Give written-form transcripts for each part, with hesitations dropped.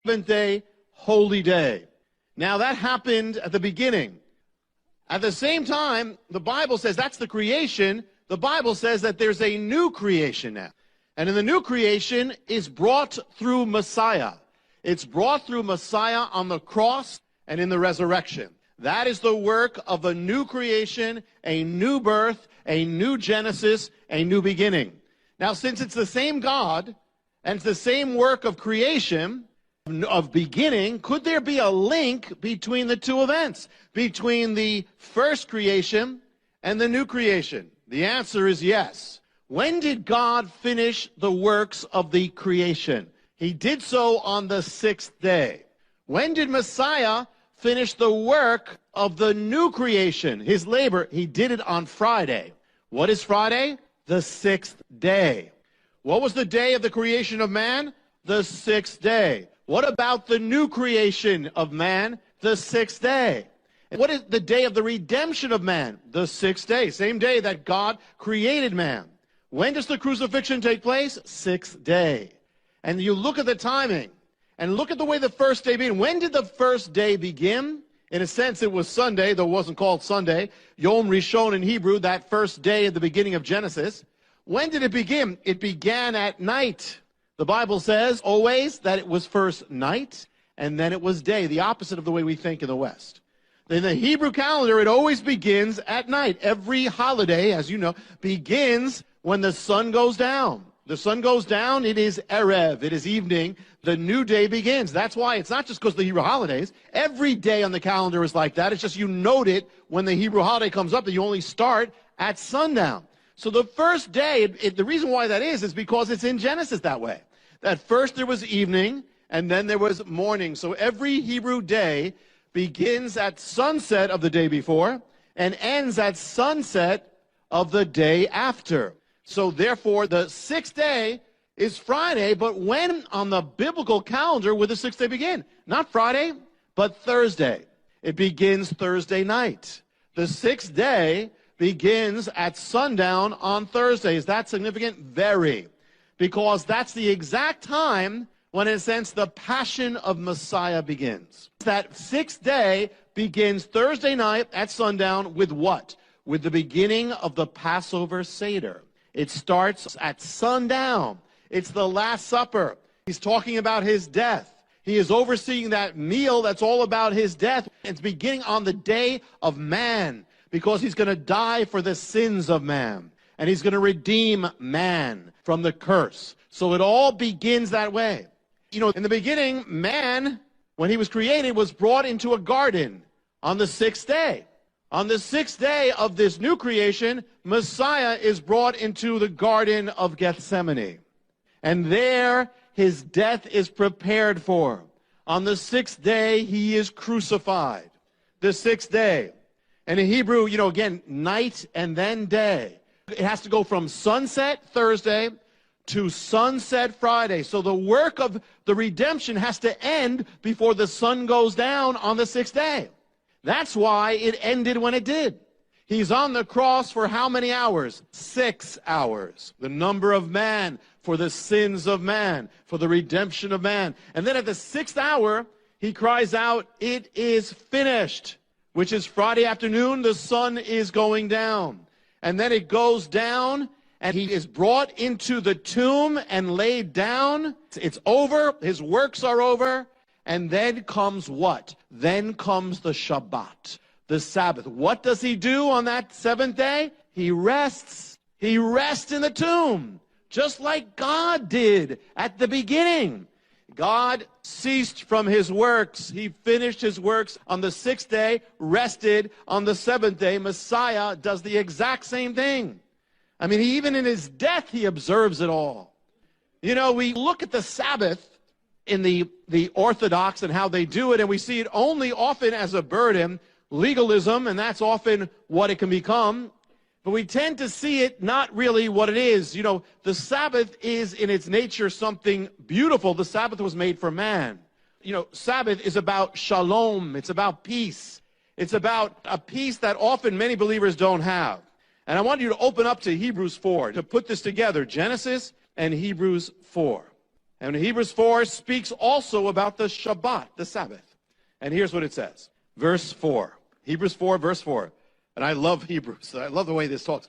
seventh-day holy day. Now that happened at the beginning. At the same time, the Bible says that's the creation. The Bible says that there's a new creation now. And in the new creation is brought through Messiah. It's brought through Messiah on the cross and in the resurrection. That is the work of a new creation, a new birth, a new Genesis, a new beginning. Now, since it's the same God and it's the same work of creation, of beginning, could there be a link between the two events, between the first creation and the new creation? The answer is yes. When did God finish the works of the creation? He did so on the sixth day. When did Messiah finish the work of the new creation, his labor? He did it on Friday. What is Friday? The sixth day. What was the day of the creation of man? The sixth day. What about the new creation of man? The sixth day. And what is the day of the redemption of man? The sixth day. Same day that God created man. When does the crucifixion take place? Sixth day. And you look at the timing and look at the way the first day began. When did the first day begin? In a sense, it was Sunday, though it wasn't called Sunday. Yom Rishon in Hebrew, that first day at the beginning of Genesis. When did it begin? It began at night. The Bible says always that it was first night and then it was day, the opposite of the way we think in the West. In the Hebrew calendar, it always begins at night. Every holiday, as you know, begins when the sun goes down. The sun goes down, it is Erev, it is evening, the new day begins. That's why it's not just because of the Hebrew holidays. Every day on the calendar is like that. It's just you note it when the Hebrew holiday comes up that you only start at sundown. So the first day, the reason why that is because it's in Genesis that way. That first there was evening, and then there was morning. So every Hebrew day begins at sunset of the day before, and ends at sunset of the day after. So therefore, the sixth day is Friday, but when on the biblical calendar would the sixth day begin? Not Friday, but Thursday. It begins Thursday night. The sixth day begins at sundown on Thursday. Is that significant? Very. Because that's the exact time when, in a sense, the passion of Messiah begins. That sixth day begins Thursday night at sundown with what? With the beginning of the Passover Seder. It starts at sundown. It's the Last Supper. He's talking about his death. He is overseeing that meal that's all about his death. It's beginning on the day of man, because he's going to die for the sins of man. And he's going to redeem man from the curse. So it all begins that way. You know, in the beginning, man, when he was created, was brought into a garden on the sixth day. On the sixth day of this new creation, Messiah is brought into the Garden of Gethsemane. And there, his death is prepared for. On the sixth day, he is crucified. The sixth day. And in Hebrew, you know, again, night and then day. It has to go from sunset Thursday to sunset Friday. So the work of the redemption has to end before the sun goes down on the sixth day. That's why it ended when it did. He's on the cross for how many hours? 6 hours. The number of man for the sins of man, for the redemption of man. And then at the sixth hour, he cries out, "It is finished," which is Friday afternoon. The sun is going down. And then it goes down, and he is brought into the tomb and laid down. It's over. His works are over. And then comes what? Then comes the Shabbat, the Sabbath. What does he do on that seventh day? He rests. He rests in the tomb, just like God did at the beginning. God ceased from his works. He finished his works on the sixth day, rested on the seventh day. Messiah does the exact same thing. I mean, even in his death, he observes it all. You know, we look at the Sabbath in the Orthodox and how they do it, and we see it only often as a burden, legalism, and that's often what it can become. But we tend to see it not really what it is. You know, the Sabbath is in its nature something beautiful. The Sabbath was made for man. You know, Sabbath is about shalom. It's about peace. It's about a peace that often many believers don't have. And I want you to open up to Hebrews 4 to put this together, Genesis and Hebrews 4. And Hebrews 4 speaks also about the Shabbat, the Sabbath. And here's what it says. Verse 4. Hebrews 4, verse 4. And I love Hebrews. I love the way this talks.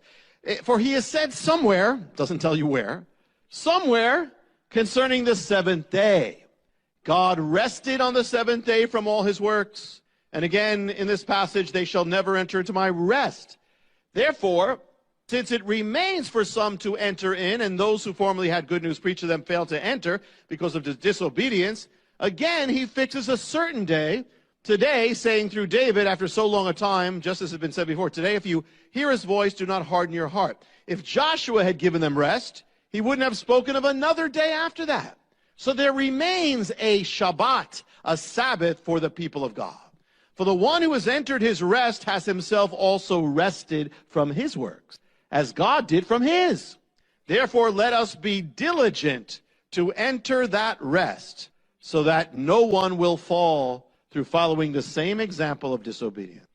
For he has said somewhere, doesn't tell you where, somewhere concerning the seventh day. God rested on the seventh day from all his works. And again, in this passage, they shall never enter into my rest. Therefore, since it remains for some to enter in, and those who formerly had good news preached to them failed to enter because of disobedience, again he fixes a certain day, today, saying through David, after so long a time, just as has been said before, today if you hear his voice, do not harden your heart. If Joshua had given them rest, he wouldn't have spoken of another day after that. So there remains a Shabbat, a Sabbath for the people of God. For the one who has entered his rest has himself also rested from his works, as God did from his. Therefore, let us be diligent to enter that rest, so that no one will fall through following the same example of disobedience.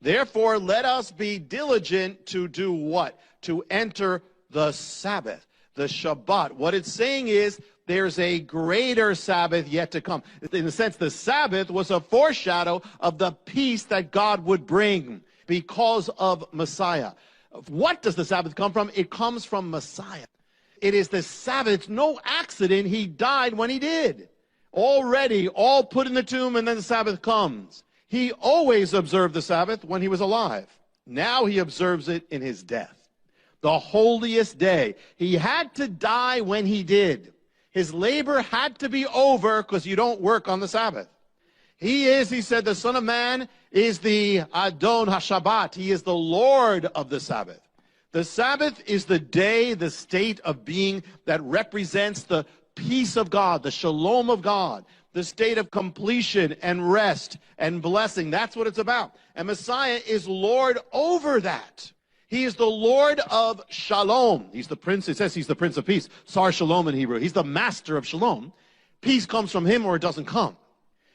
Therefore, let us be diligent to do what? To enter the Sabbath, the Shabbat. What it's saying is there's a greater Sabbath yet to come. In a sense, the Sabbath was a foreshadow of the peace that God would bring because of Messiah. What does the Sabbath come from? It comes from Messiah. It is the Sabbath. It's no accident he died when he did. Already, all put in the tomb, and then the Sabbath comes. He always observed the Sabbath when he was alive. Now he observes it in his death. The holiest day. He had to die when he did. His labor had to be over because you don't work on the Sabbath. He said, the Son of Man is the Adon HaShabbat. He is the Lord of the Sabbath. The Sabbath is the day, the state of being that represents the peace of God, the shalom of God, the state of completion and rest and blessing. That's what it's about. And Messiah is Lord over that. He is the Lord of Shalom. He's the Prince. It says he's the Prince of Peace. Sar Shalom in Hebrew. He's the master of Shalom. Peace comes from him or it doesn't come.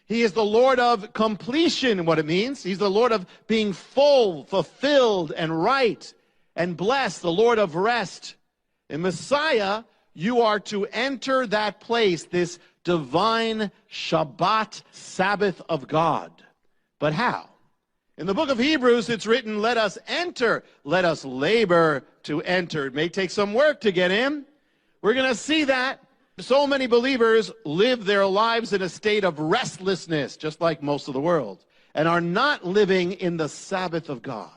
He is the Lord of completion, what it means. He's the Lord of being full, fulfilled, and right, and blessed, the Lord of rest. In Messiah, you are to enter that place, this divine Shabbat, Sabbath of God. But how? In the book of Hebrews, it's written, let us enter, let us labor to enter. It may take some work to get in. We're going to see that. So many believers live their lives in a state of restlessness, just like most of the world, and are not living in the Sabbath of God.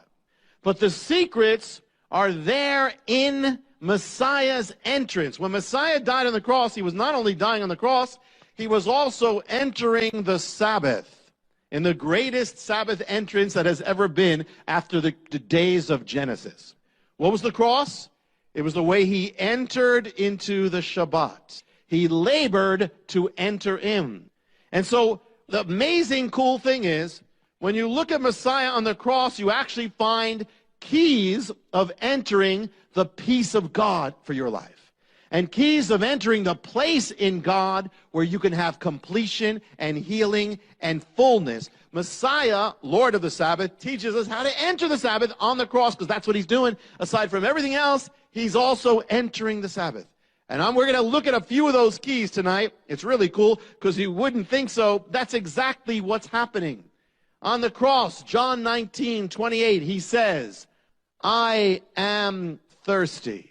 But the secrets are there in Messiah's entrance. When Messiah died on the cross, he was not only dying on the cross, he was also entering the Sabbath in the greatest Sabbath entrance that has ever been after the days of Genesis. What was the cross? It was the way he entered into the Shabbat. He labored to enter in. And so the amazing cool thing is, when you look at Messiah on the cross, you actually find keys of entering the peace of God for your life. And keys of entering the place in God where you can have completion and healing and fullness. Messiah, Lord of the Sabbath, teaches us how to enter the Sabbath on the cross, because that's what he's doing. Aside from everything else, he's also entering the Sabbath. And we're going to look at a few of those keys tonight. It's really cool because you wouldn't think so. That's exactly what's happening. On the cross, John 19:28, he says, I am thirsty.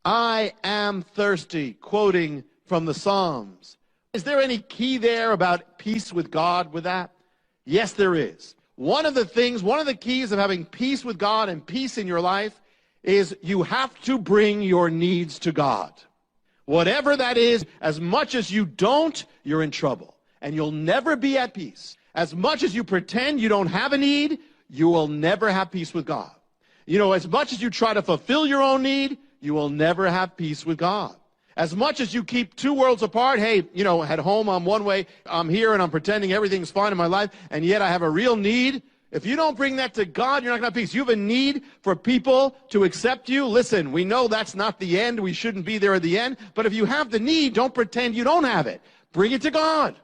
I am thirsty, quoting from the Psalms. Is there any key there about peace with God with that? Yes, there is. One of the keys of having peace with God and peace in your life is you have to bring your needs to God. Whatever that is, as much as you don't, you're in trouble. And you'll never be at peace. As much as you pretend you don't have a need, you will never have peace with God. You know, as much as you try to fulfill your own need, you will never have peace with God. As much as you keep two worlds apart, hey, you know, at home I'm one way, I'm here and I'm pretending everything's fine in my life, and yet I have a real need. If you don't bring that to God, you're not going to have peace. You have a need for people to accept you. Listen, we know that's not the end. We shouldn't be there at the end. But if you have the need, don't pretend you don't have it. Bring it to God.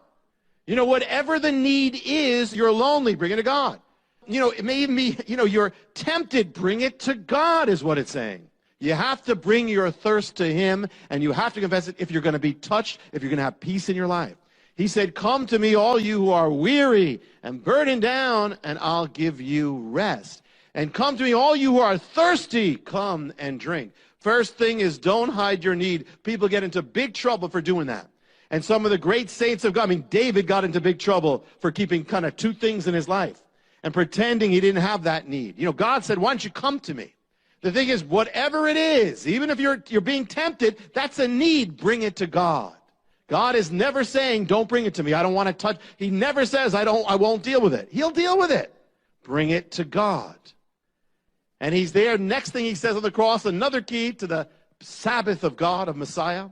You know, whatever the need is, you're lonely, bring it to God. You know, it may even be, you know, you're tempted, bring it to God is what it's saying. You have to bring your thirst to him, and you have to confess it if you're going to be touched, if you're going to have peace in your life. He said, come to me, all you who are weary and burdened down, and I'll give you rest. And come to me, all you who are thirsty, come and drink. First thing is, don't hide your need. People get into big trouble for doing that. And some of the great saints of God, I mean, David got into big trouble for keeping kind of two things in his life and pretending he didn't have that need. You know, God said, why don't you come to me? The thing is, whatever it is, even if you're being tempted, that's a need, bring it to God. God is never saying, don't bring it to me. I don't want to touch. He never says, I won't deal with it. He'll deal with it. Bring it to God. And he's there. Next thing he says on the cross, another key to the Sabbath of God, of Messiah.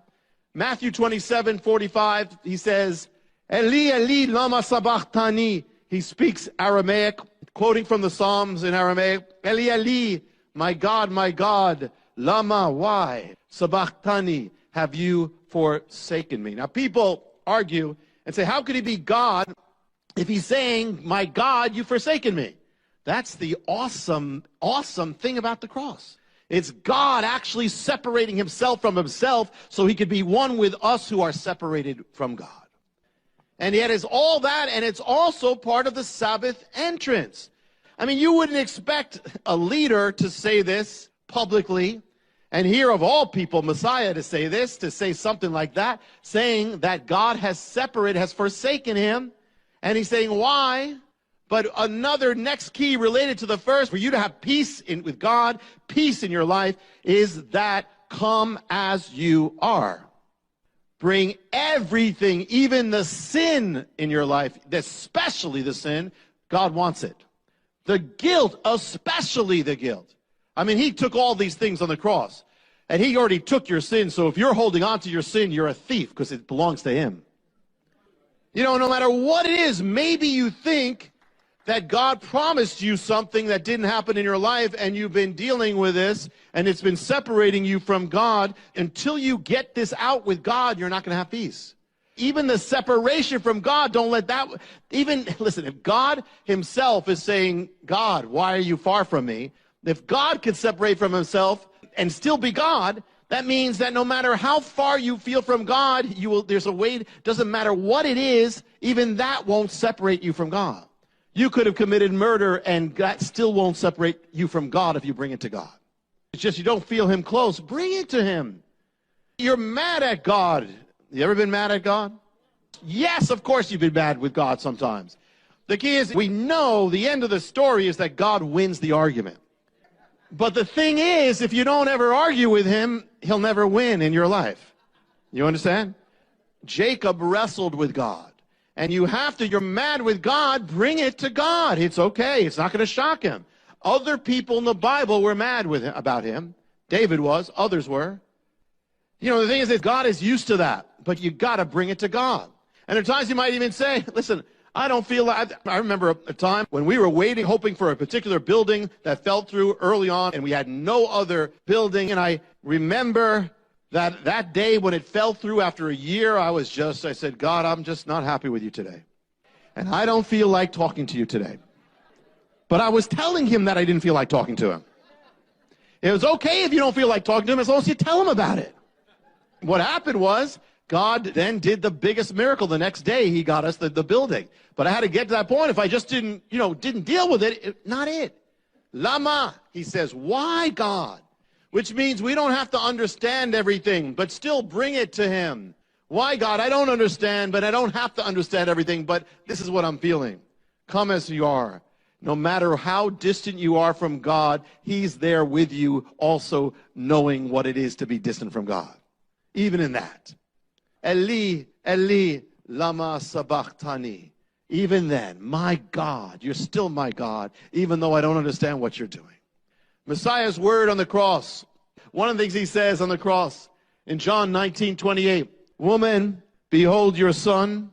Matthew 27:45, he says, Eli, Eli, lama sabachthani. He speaks Aramaic, quoting from the Psalms in Aramaic. Eli, Eli, my God, lama, why? Sabachthani, have you forsaken me? Now, people argue and say, how could he be God if he's saying, my God, you've forsaken me? That's the awesome thing about the cross. It's God actually separating himself from himself so he could be one with us who are separated from God. And yet it's all that, and it's also part of the Sabbath entrance. I mean, you wouldn't expect a leader to say this publicly, and here of all people, Messiah to say this, to say something like that, saying that God has separated, has forsaken him. And he's saying, why? But another next key related to the first, for you to have peace with God, peace in your life, is that come as you are. Bring everything, even the sin in your life, especially the sin, God wants it. The guilt, especially the guilt. I mean, he took all these things on the cross, and he already took your sin, so if you're holding on to your sin, you're a thief, because it belongs to him. You know, no matter what it is, maybe you think that God promised you something that didn't happen in your life, and you've been dealing with this, and it's been separating you from God. Until you get this out with God, you're not going to have peace. Even the separation from God, don't let that, listen, if God himself is saying, God, why are you far from me? If God could separate from himself and still be God, that means that no matter how far you feel from God, there's a way, doesn't matter what it is, even that won't separate you from God. You could have committed murder, and that still won't separate you from God if you bring it to God. It's just you don't feel him close. Bring it to him. You're mad at God. You ever been mad at God? Yes, of course you've been mad with God sometimes. The key is, we know the end of the story is that God wins the argument. But the thing is, if you don't ever argue with him, he'll never win in your life. You understand? Jacob wrestled with God. And you're mad with God, bring it to God. It's okay. It's not going to shock him. Other people in the Bible were mad with him, about him. David was. Others were. You know, the thing is that God is used to that. But you got to bring it to God. And at times you might even say, listen, I don't feel like, I remember a time when we were waiting, hoping for a particular building that fell through early on, and we had no other building. And I remember that day when it fell through after a year, I said, God, I'm just not happy with you today. And I don't feel like talking to you today. But I was telling him that I didn't feel like talking to him. It was okay if you don't feel like talking to him as long as you tell him about it. What happened was, God then did the biggest miracle. The next day, he got us the building. But I had to get to that point. If I just didn't deal with it, not it. Lama, he says, why, God? Which means we don't have to understand everything, but still bring it to him. Why, God? I don't understand, but I don't have to understand everything, but this is what I'm feeling. Come as you are. No matter how distant you are from God, he's there with you, also knowing what it is to be distant from God. Even in that. Eli, Eli, lama sabachthani. Even then, my God, you're still my God, even though I don't understand what you're doing. Messiah's word on the cross. One of the things he says on the cross in John 19:28, woman, behold your son.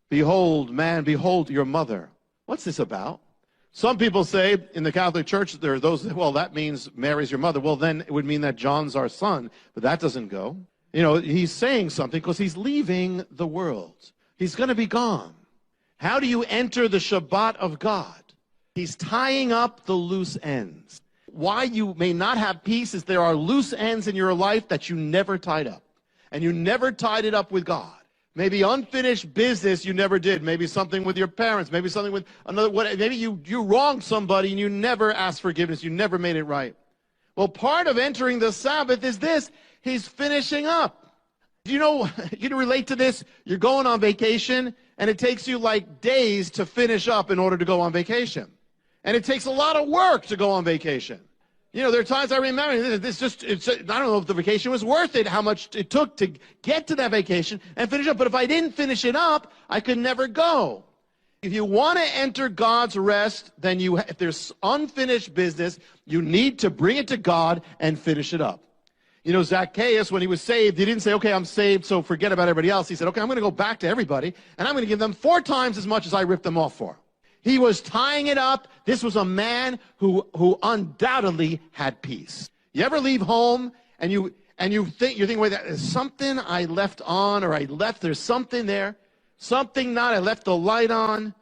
Behold, man, behold your mother. What's this about? Some people say in the Catholic Church, there are those, well, that means Mary's your mother. Well, then it would mean that John's our son, but that doesn't go. You know, he's saying something because he's leaving the world. He's going to be gone. How do you enter the Shabbat of God? He's tying up the loose ends. why you may not have peace is there are loose ends in your life that you never tied up. And you never tied it up with God. Maybe unfinished business you never did. Maybe something with your parents. Maybe something with another. Maybe you wronged somebody and you never asked forgiveness. You never made it right. Well, part of entering the Sabbath is this. He's finishing up. You know, you can relate to this. You're going on vacation, and it takes you like days to finish up in order to go on vacation. And it takes a lot of work to go on vacation. You know, there are times I remember, I don't know if the vacation was worth it, how much it took to get to that vacation and finish up. But if I didn't finish it up, I could never go. If you want to enter God's rest, then if there's unfinished business, you need to bring it to God and finish it up. You know, Zacchaeus, when he was saved, he didn't say, okay, I'm saved, so forget about everybody else. He said, okay, I'm going to go back to everybody, and I'm going to give them 4 times as much as I ripped them off for. He was tying it up. This was a man who undoubtedly had peace. You ever leave home and you're thinking, wait, there's something I left on, or there's something there. Something not, I left the light on.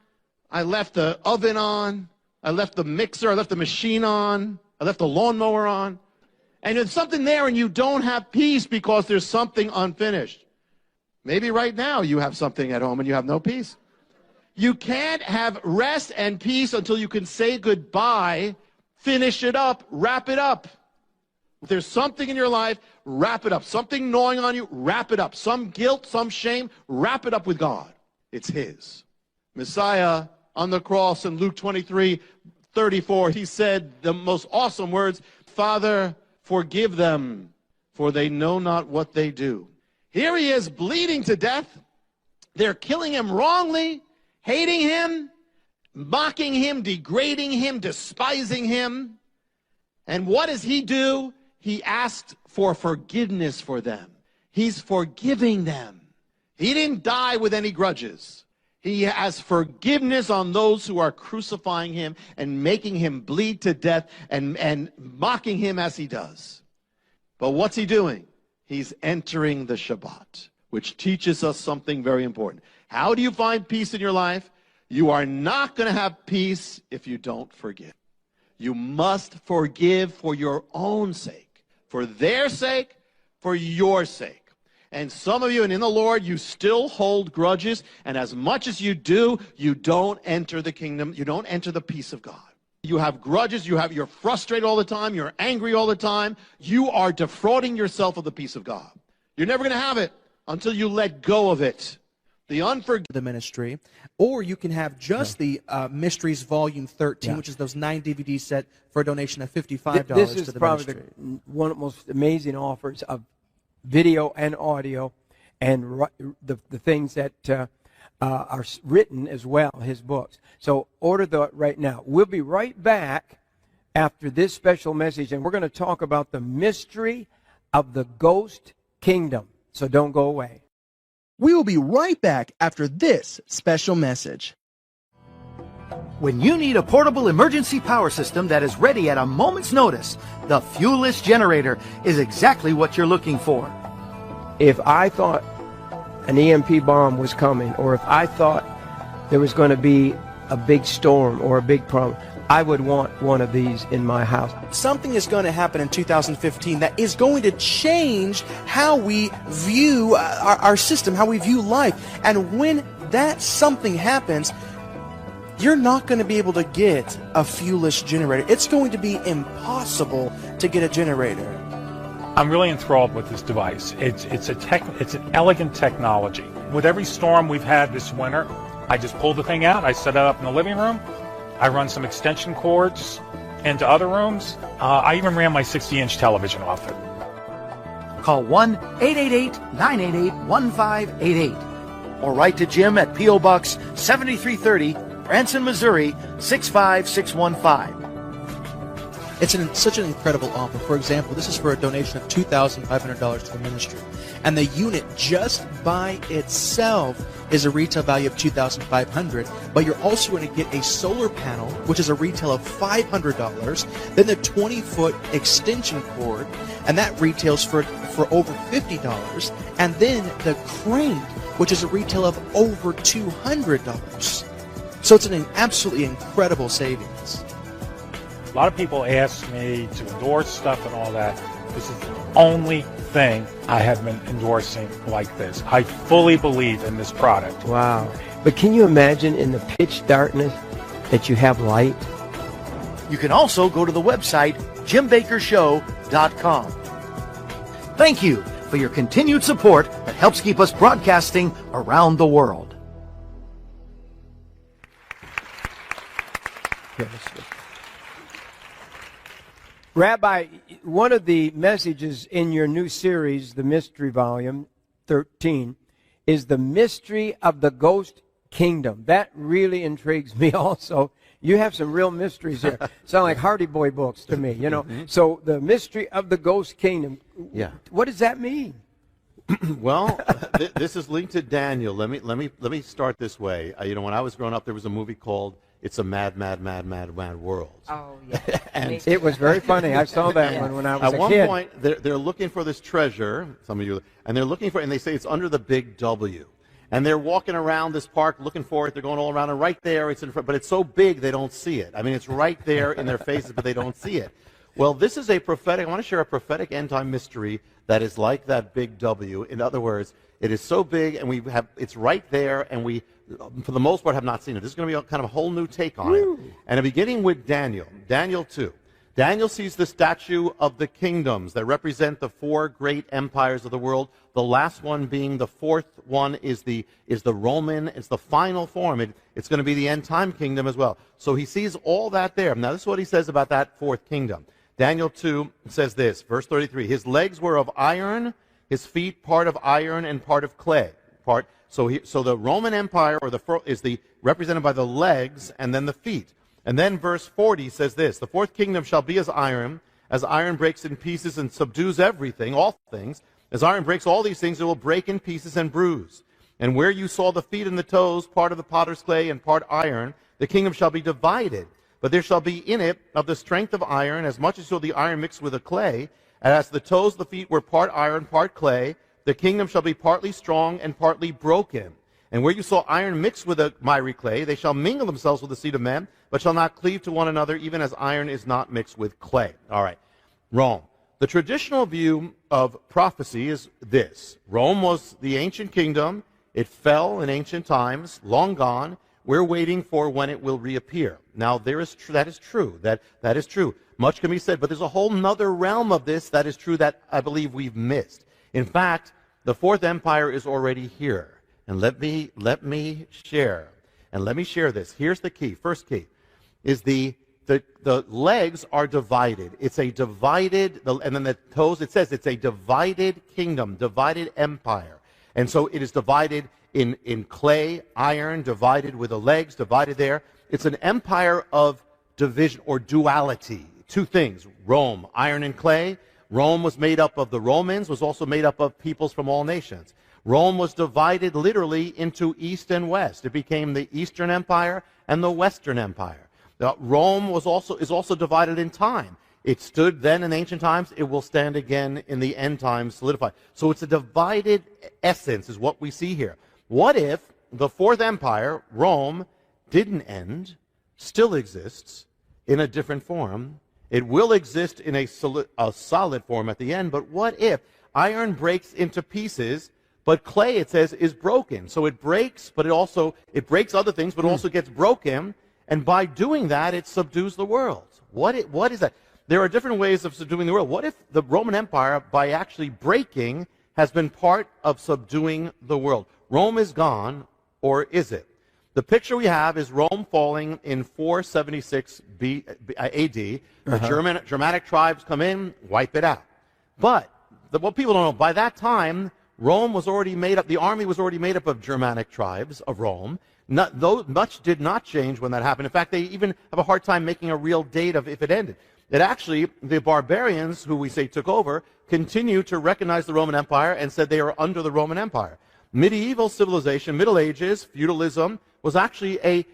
I left the oven on. I left the mixer. I left the machine on. I left the lawnmower on. And there's something there and you don't have peace because there's something unfinished. Maybe right now you have something at home and you have no peace. You can't have rest and peace until you can say goodbye, finish it up, wrap it up. If there's something in your life, wrap it up. Something gnawing on you, wrap it up. Some guilt, some shame, wrap it up with God. It's His. Messiah on the cross in Luke 23:34, He said the most awesome words, Father, forgive them, for they know not what they do. Here He is bleeding to death. They're killing Him wrongly, hating Him, mocking Him, degrading Him, despising Him. And what does He do? He asked for forgiveness for them. He's forgiving them. He didn't die with any grudges. He has forgiveness on those who are crucifying Him and making Him bleed to death and mocking Him as He does. But what's He doing? He's entering the Shabbat, which teaches us something very important. How do you find peace in your life? You are not going to have peace if you don't forgive. You must forgive for your own sake, for their sake, for your sake. And some of you, and in the Lord, you still hold grudges, and as much as you do, you don't enter the kingdom, you don't enter the peace of God. You have grudges, you're frustrated all the time, you're angry all the time, you are defrauding yourself of the peace of God. You're never going to have it until you let go of it. The ministry, or you can have just the Mysteries Volume 13, which is those 9 DVD set for a donation of $55 to the ministry. This is probably one of the most amazing offers of video and audio, and the things that are written as well, his books. So order that right now. We'll be right back after this special message, and we're going to talk about the mystery of the ghost kingdom. So don't go away. We will be right back after this special message. When you need a portable emergency power system that is ready at a moment's notice, the fuelless generator is exactly what you're looking for. If I thought an EMP bomb was coming, or if I thought there was going to be a big storm or a big problem, I would want one of these in my house. Something is going to happen in 2015 that is going to change how we view our system, how we view life. And when that something happens, you're not going to be able to get a fuelless generator. It's going to be impossible to get a generator. I'm really enthralled with this device. It's an elegant technology. With every storm we've had this winter, I just pull the thing out, I set it up in the living room, I run some extension cords into other rooms. I even ran my 60-inch television off it. Call 1-888-988-1588 or write to Jim at P.O. Box 7330, Branson, Missouri 65615. It's such an incredible offer. For example, this is for a donation of $2,500 to the ministry. And the unit just by itself is a retail value of $2,500, but you're also going to get a solar panel, which is a retail of $500, then the 20-foot extension cord, and that retails for over $50, and then the crane, which is a retail of over $200. So it's an absolutely incredible savings. A lot of people ask me to endorse stuff and all that. This is the only thing I have been endorsing like this. I fully believe in this product. Wow. But can you imagine in the pitch darkness that you have light? You can also go to the website JimBakkerShow.com. Thank you for your continued support that helps keep us broadcasting around the world. Rabbi, one of the messages in your new series, the Mystery Volume 13, is the mystery of the ghost kingdom. That really intrigues me also. You have some real mysteries here. Sound like Hardy Boy books to me, you know. So the mystery of the ghost kingdom. Yeah. What does that mean? Well, this is linked to Daniel. Let me start this way. You know, when I was growing up, there was a movie called "It's a Mad, Mad, Mad, Mad, Mad World." Oh, yeah. And it was very funny. I saw that one when I was at a one kid. point, they're looking for this treasure. Some of you, and they're looking for, and they say it's under the big W. And they're walking around this park looking for it. They're going all around, and right there, it's in front. But it's so big they don't see it. I mean, it's right there in their faces, but they don't see it. Well, this is a prophetic. I want to share a prophetic end-time mystery that is like that big W. In other words, it is so big, and it's right there, and we, for the most part, have not seen it. This is going to be kind of a whole new take on it. And beginning with Daniel 2. Daniel sees the statue of the kingdoms that represent the 4 great empires of the world. The last one being the 4th one is the Roman. It's the final form. It's going to be the end time kingdom as well. So he sees all that there. Now this is what he says about that 4th kingdom. Daniel 2 says this, verse 33. His legs were of iron, his feet part of iron and part of clay. So the Roman Empire is represented by the legs and then the feet. And then verse 40 says this, the 4th kingdom shall be as iron breaks in pieces and subdues everything, all things. As iron breaks all these things, it will break in pieces and bruise. And where you saw the feet and the toes, part of the potter's clay and part iron, the kingdom shall be divided. But there shall be in it of the strength of iron, as much as shall the iron mixed with the clay. And as the toes, the feet were part iron, part clay, the kingdom shall be partly strong and partly broken. And where you saw iron mixed with the miry clay, they shall mingle themselves with the seed of men, but shall not cleave to one another, even as iron is not mixed with clay. All right. Rome. The traditional view of prophecy is this. Rome was the ancient kingdom. It fell in ancient times, long gone. We're waiting for when it will reappear. Now, that is true. That is true. Much can be said, but there's a whole nother realm of this that is true that I believe we've missed. In fact, the 4th empire is already here. And let me share. And let me share this. Here's the key. First key is the legs are divided. It's a divided, and then the toes, it says it's a divided kingdom, divided empire. And so it is divided in clay, iron, divided with the legs, divided there. It's an empire of division or duality. 2 things, Rome, iron and clay. Rome was made up of the Romans, was also made up of peoples from all nations. Rome was divided literally into east and west. It became the Eastern Empire and the Western Empire. Rome is also divided in time. It stood then in ancient times. It will stand again in the end times, solidified. So it's a divided essence is what we see here. What if the 4th empire, Rome, didn't end, still exists in a different form? It will exist in a solid form at the end, but what if iron breaks into pieces, but clay, it says, is broken? So it breaks, but it breaks other things, but also gets broken, and by doing that, it subdues the world. What is that? There are different ways of subduing the world. What if the Roman Empire, by actually breaking, has been part of subduing the world? Rome is gone, or is it? The picture we have is Rome falling in 476 AD. The Germanic tribes come in, wipe it out. But what people don't know, by that time, Rome was already made up, the army was already made up of Germanic tribes of Rome. Much did not change when that happened. In fact, they even have a hard time making a real date of if it ended. It actually, the barbarians, who we say took over, continue to recognize the Roman Empire and said they are under the Roman Empire. Medieval civilization, Middle Ages, feudalism, was actually a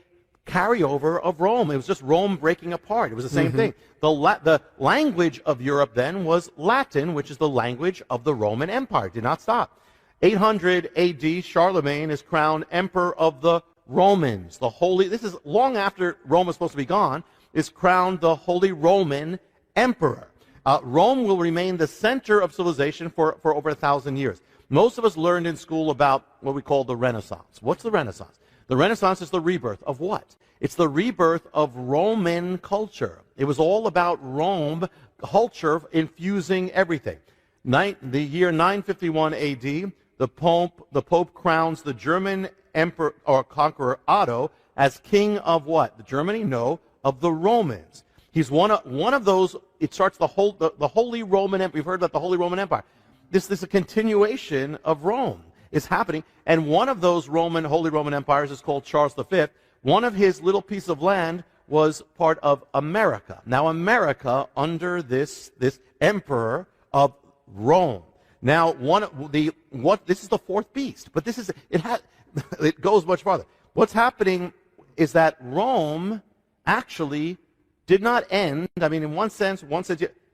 carryover of Rome. It was just Rome breaking apart. It was the same thing. The language of Europe then was Latin, which is the language of the Roman Empire. It did not stop. 800 AD, Charlemagne is crowned emperor of the Romans. This is long after Rome was supposed to be gone. is crowned the Holy Roman Emperor. Rome will remain the center of civilization for over 1,000 years. Most of us learned in school about what we call the Renaissance. What's the Renaissance? The Renaissance is the rebirth of what? It's the rebirth of Roman culture. It was all about Rome culture infusing everything. The year 951 AD, the Pope crowns the German emperor or conqueror Otto as king of what? Germany? No, of the Romans. He's one of those. It starts the Holy Roman Empire. We've heard about the Holy Roman Empire. This is a continuation of Rome is happening, and one of those Holy Roman empires is called Charles V. One of his little piece of land was part of America. Now, America under this emperor of Rome. Now, this is the fourth beast, but it goes much farther. What's happening is that Rome actually did not end. I mean, in one sense,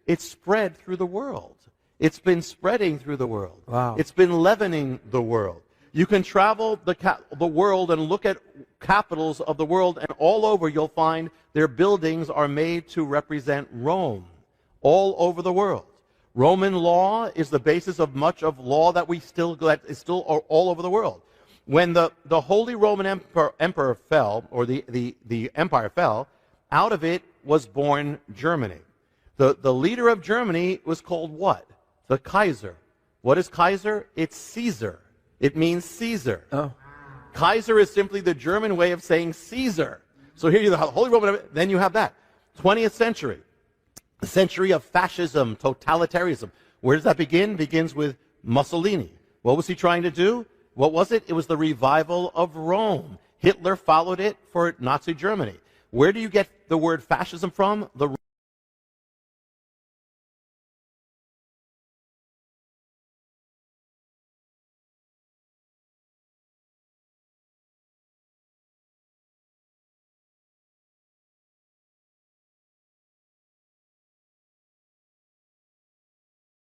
it spread through the world. It's been spreading through the world. Wow. It's been leavening the world. You can travel the world and look at capitals of the world, and all over you'll find their buildings are made to represent Rome, all over the world. Roman law is the basis of much of law that is still all over the world. When the Holy Roman Emperor fell, or the empire fell, out of it was born Germany. The leader of Germany was called what? The Kaiser. What is Kaiser? It's Caesar. It means Caesar. Oh. Kaiser is simply the German way of saying Caesar. So here you have the Holy Roman, then you have that. 20th century, the century of fascism, totalitarianism. Where does that begin? It begins with Mussolini. What was he trying to do? What was it? It was the revival of Rome. Hitler followed it for Nazi Germany. Where do you get the word fascism from? The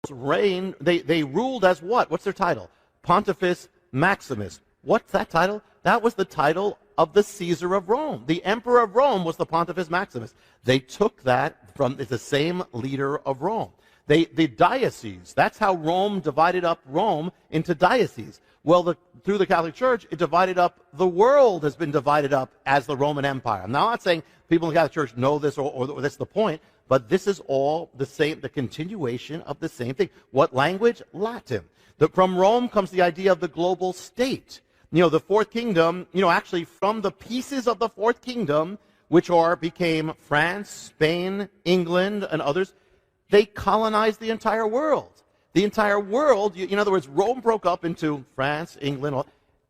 reign, they ruled as what? What's their title? Pontifex Maximus. What's that title? That was the title of the Caesar of Rome. The emperor of Rome was the Pontifex Maximus. They took that from the same leader of Rome. The diocese, that's how Rome divided up Rome into dioceses. Well, through the Catholic Church, it divided up, the world has been divided up as the Roman Empire. I'm not saying people in the Catholic Church know this or that's the point, but this is all the same, the continuation of the same thing. What language? Latin. From Rome comes the idea of the global state. The fourth kingdom, actually from the pieces of the fourth kingdom, which became France, Spain, England, and others, they colonized the entire world. The entire world, in other words, Rome broke up into France, England,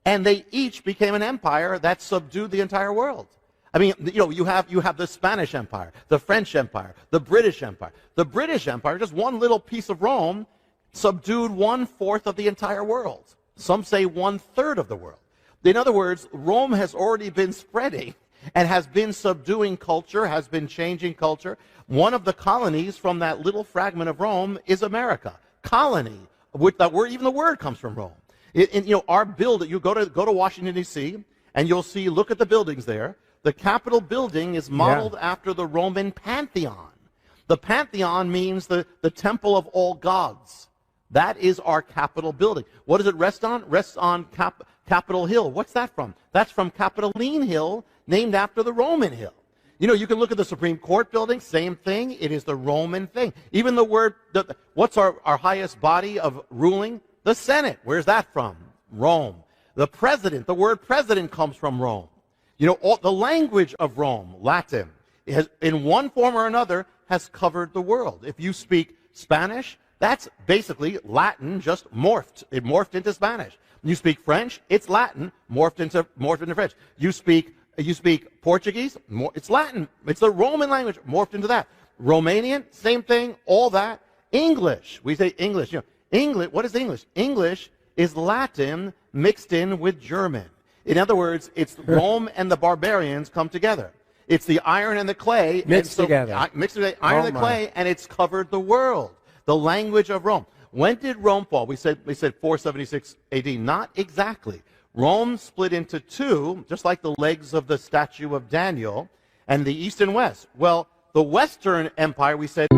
and they each became an empire that subdued the entire world. I mean, you have the Spanish Empire, the French Empire, the British Empire. The British Empire, just one little piece of Rome, subdued 1/4 of the entire world. Some say 1/3 of the world. In other words, Rome has already been spreading and has been subduing culture, has been changing culture. One of the colonies from that little fragment of Rome is America. Colony, even the word comes from Rome. Our building, you go to Washington, D.C., and you'll see, look at the buildings there. The Capitol building is modeled after the Roman Pantheon. The Pantheon means the temple of all gods. That is our Capitol building. What does it rest on? Rests on Capitol Hill. What's that from? That's from Capitoline Hill, named after the Roman hill. You can look at the Supreme Court building, same thing. It is the Roman thing. Even the word, what's our highest body of ruling? The Senate. Where's that from? Rome. The president, the word president comes from Rome. The language of Rome, Latin, in one form or another, has covered the world. If you speak Spanish, that's basically Latin, just morphed. It morphed into Spanish. You speak French, it's Latin, morphed into French. You speak Portuguese, it's Latin. It's the Roman language, morphed into that. Romanian, same thing, all that. English, we say English. English, what is English? English is Latin mixed in with German. In other words, it's Rome and the barbarians come together. It's the iron and the clay. Mixed together. Mixed together, iron and the clay, and it's covered the world. The language of Rome. When did Rome fall? We said 476 AD. Not exactly. Rome split into two, just like the legs of the statue of Daniel. and the East and West. Well, the Western Empire, we said,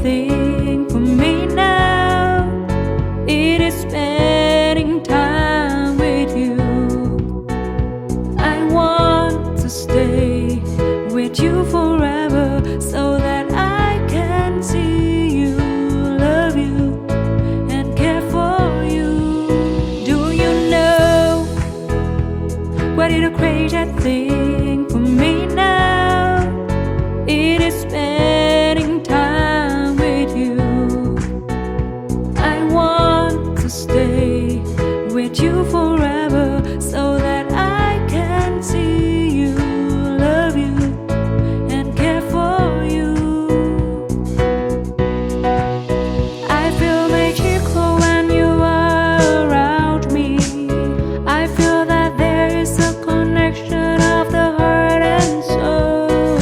thing for me now. It is spending time with you. I want to stay with you forever so that I can is spending time with you. I want to stay with you forever so that I can see you, love you, and care for you. I feel magic when you are around me. I feel that there is a connection of the heart and soul.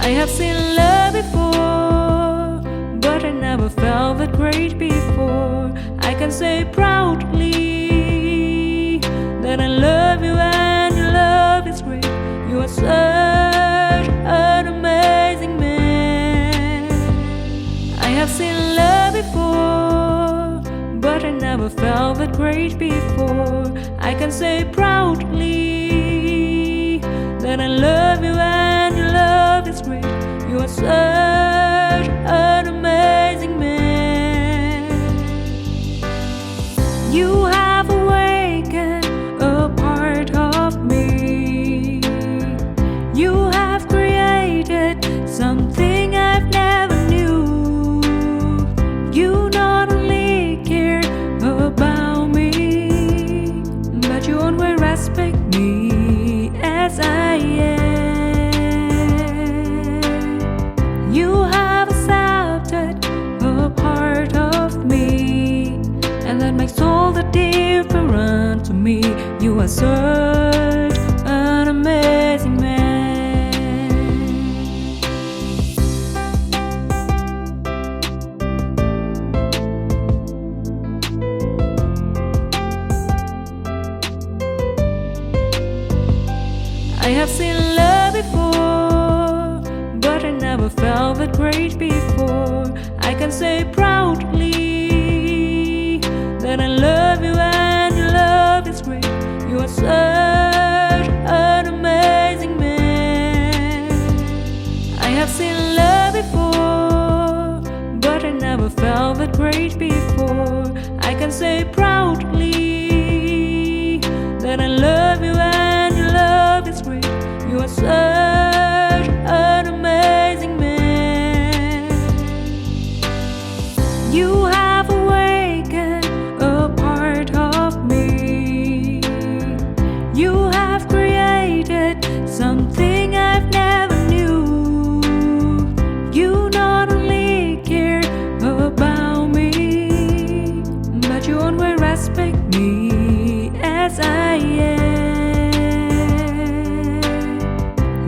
I have seen love before, but I never felt that great before. I can say proudly that I love you and your love is great. You are such an amazing man. I have seen love before, but I never felt that great before. I can say proudly that I love you and your love is great. You are such an amazing man. You have awakened a part of me. You have created something I've never knew. You not only care about me, but you always respect me as I am. You have accepted a part of me, and that makes all the difference to me. You are such an amazing man. I have seen love before, but I never felt that great before. I can say proudly that I love you and your love is great. You are such an amazing man. I have seen love before, but I never felt that great before. I can say proudly that I love you and your love is great. You are such an amazing man. You have awakened a part of me. You have created something I've never knew. You not only care about me, but you always respect me as I am.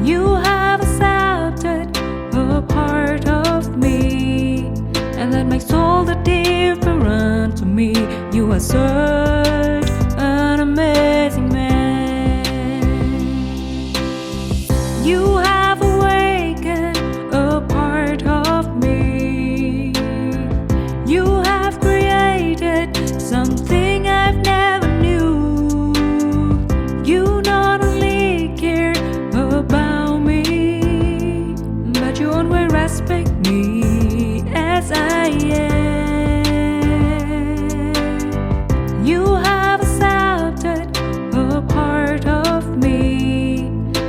You have accepted a part of me, and that makes all the difference to me. You are such an amazing man. You have awakened a part of me. You have created something I've never knew. You not only care about me, but you always respect me as I am. You have accepted a part of me,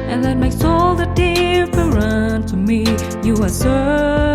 and that makes all the difference to me. You are so